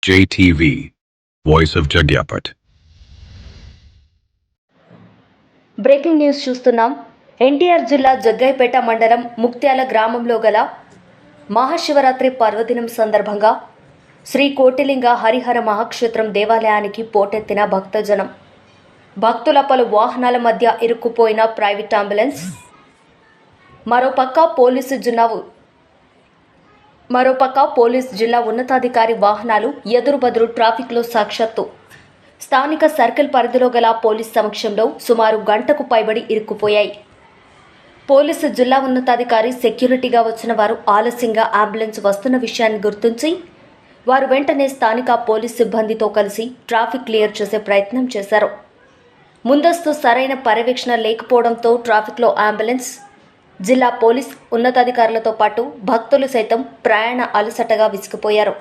JTV, Voice of Jagyapat. Breaking news చూస్తున్నాం. ఎన్టీఆర్ జిల్లా జగ్గయ్యపేట మండలం ముక్త్యాల గ్రామంలో గల మహాశివరాత్రి పర్వదినం సందర్భంగా శ్రీ కోటిలింగ హరిహర మహాక్షేత్రం దేవాలయానికి పోటెత్తిన భక్తజనం. భక్తుల పలు వాహనాల మధ్య ఇరుక్కుపోయిన ప్రైవేట్ అంబులెన్స్, మరోపక్క పోలీస్ జిల్లా ఉన్నతాధికారి వాహనాలు ఎదురుబదురు ట్రాఫిక్లో సాక్షాత్తు స్థానిక సర్కిల్ పరిధిలో గల పోలీస్ సమక్షంలో సుమారు గంటకు పైబడి ఇరుక్కుపోయాయి. పోలీసు జిల్లా ఉన్నతాధికారి సెక్యూరిటీగా వచ్చిన వారు ఆలస్యంగా అంబులెన్స్ వస్తున్న విషయాన్ని గుర్తించి వారు వెంటనే స్థానిక పోలీస్ సిబ్బందితో కలిసి ట్రాఫిక్ క్లియర్ చేసే ప్రయత్నం చేశారు. ముందస్తు సరైన పర్యవేక్షణ లేకపోవడంతో ట్రాఫిక్లో అంబులెన్స్, జిల్లా పోలీస్ ఉన్నతాధికారులతో పాటు భక్తులు సైతం ప్రయాణ అలసటగా విసిగిపోయారు.